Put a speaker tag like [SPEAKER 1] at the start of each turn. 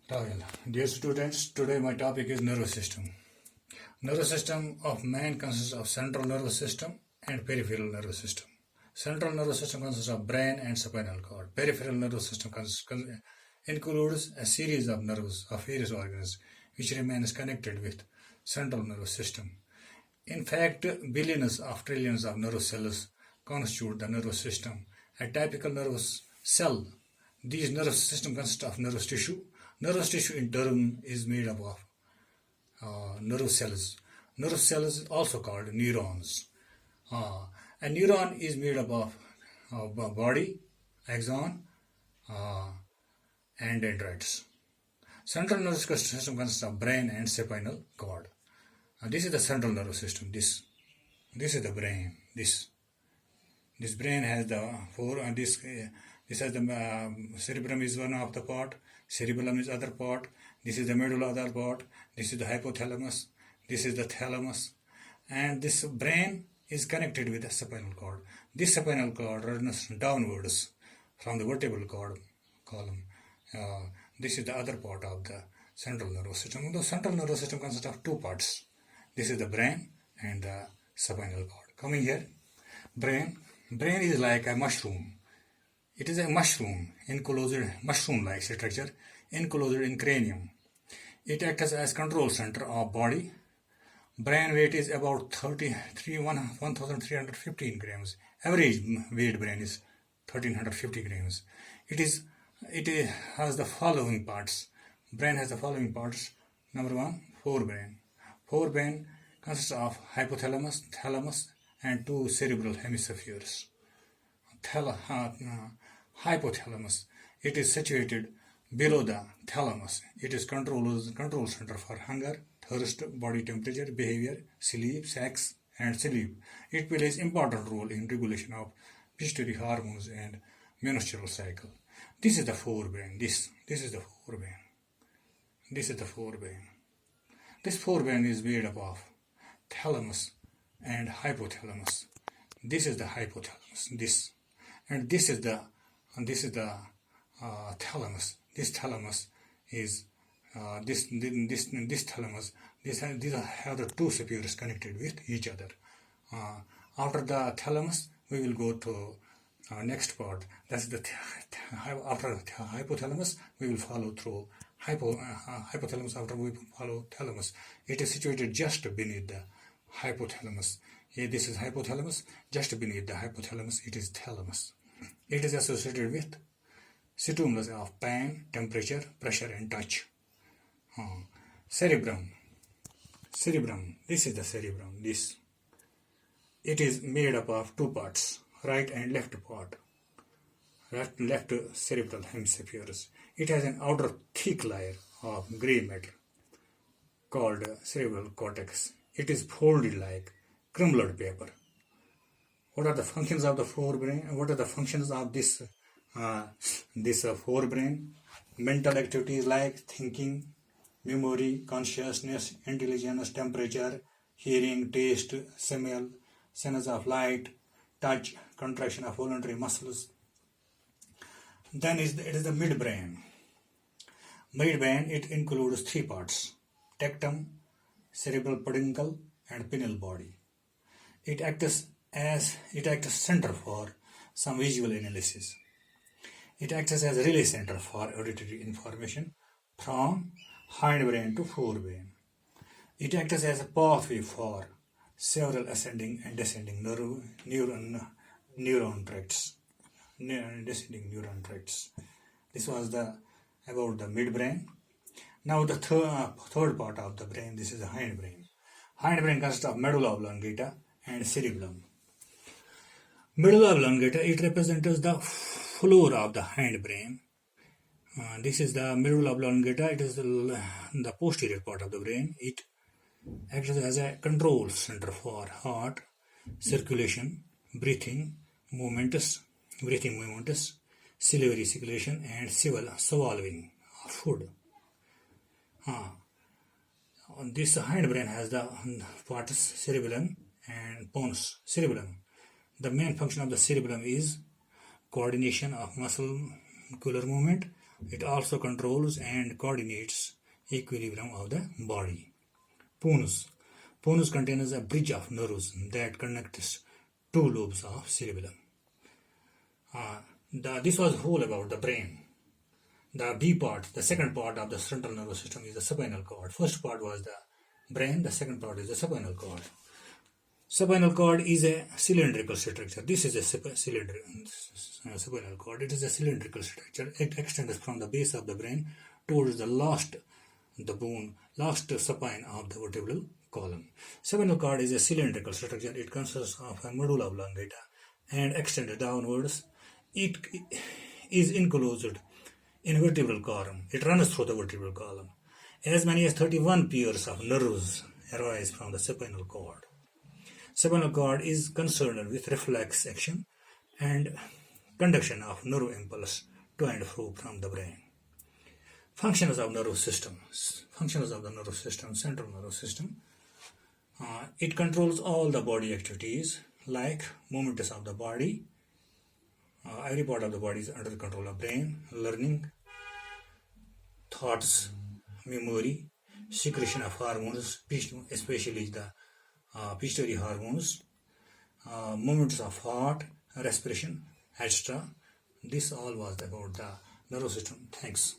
[SPEAKER 1] Rahul. Dear students, today my topic is nervous system. Nervous system of man consists of central nervous system and peripheral nervous system. Central nervous system consists of brain and spinal cord. Peripheral nervous system includes a series of nerves of various organs which remains connected with central nervous system. In fact, billions of trillions of nerve cells constitute the nervous system. A typical nervous cell. These nervous system consist of nervous tissue. Nervous tissue in turn is made up of nerve cells. Nerve cells is also called neurons. A neuron is made up of body, axon, and dendrites. Central nervous system consists of brain and spinal cord. This is the central nervous system. This is the brain. This brain has the four. This has the cerebrum is one of the part. Cerebellum is other part. This is the medulla other part. This is the hypothalamus. This is the thalamus, and this brain is connected with the spinal cord. This spinal cord runs downwards from the vertebral column. This is the other part of the central nervous system. The central nervous system consists of two parts. This is the brain and the spinal cord. Coming here, brain is like a mushroom. It is a mushroom, mushroom-like structure, enclosed in cranium. It acts as control center of body. Brain weight is about 1,315 grams. Average weight brain is 1,350 grams. It has the following parts. Brain has the following parts. Number one, forebrain. Forebrain consists of hypothalamus, thalamus, and two cerebral hemispheres. Hypothalamus. It is situated below the thalamus. It is control center for hunger, thirst, body temperature, behavior, sleep, sex, and sleep. It plays important role in regulation of pituitary hormones and menstrual cycle. This is the forebrain. This is the forebrain. This is the forebrain. This forebrain is made up of thalamus and hypothalamus. This is the hypothalamus. This is the thalamus. This thalamus is this thalamus. These have the two superiors connected with each other. After the thalamus, we will go to next part. That's the after the hypothalamus, we will follow through hypothalamus. After we follow thalamus, it is situated just beneath the hypothalamus. Here, this is hypothalamus. Just beneath the hypothalamus, it is thalamus. It is associated with stimulus of pain, temperature, pressure, and touch. Cerebrum. This is the cerebrum. It is made up of two parts, right and left part. Left cerebral hemispheres. It has an outer thick layer of gray matter called cerebral cortex. It is folded like crumbled paper. What are the functions of the forebrain? What are the functions of this forebrain? Mental activities like thinking, memory, consciousness, intelligence, temperature, hearing, taste, smell, sense of light, touch, contraction of voluntary muscles. Then it is the midbrain. Midbrain, it includes three parts: tectum, cerebral peduncle, and pineal body. It acts center for some visual analysis. It acts as a relay center for auditory information from hindbrain to forebrain. It acts as a pathway for several ascending and descending neuron tracts. This was about the midbrain. Now the third part of the brain. This is the hindbrain. Hindbrain consists of medulla oblongata and cerebellum. Medulla oblongata, it represents the floor of the hindbrain. This is the medulla oblongata. It is the posterior part of the brain. It acts as a control center for heart, circulation, breathing movements, salivary secretion, and swallowing of food. This hindbrain has the parts cerebellum and pons. Cerebellum. The main function of the cerebellum is coordination of muscular movement, It also controls and coordinates equilibrium of the body. Pons. Pons contains a bridge of nerves that connects two lobes of cerebellum. This was whole about the brain. The B part, the second part of the central nervous system is the spinal cord. First part was the brain, the second part is the spinal cord. Spinal cord is a cylindrical structure. This is a spinal cord. It is a cylindrical structure. It extends from the base of the brain towards the bone, last spine of the vertebral column. Spinal cord is a cylindrical structure. It consists of a medulla oblongata and extended downwards. It is enclosed in vertebral column. It runs through the vertebral column. As many as 31 pairs of nerves arise from the spinal cord. Spinal cord is concerned with reflex action and conduction of nerve impulse to and fro from the brain. Functions of nervous system. Functions of the nervous system, central nervous system. It controls all the body activities like movements of the body. Every part of the body is under the control of brain. Learning, thoughts, memory, secretion of hormones, especially the pituitary hormones, movements of heart, respiration, etc. This all was about the nervous system. Thanks.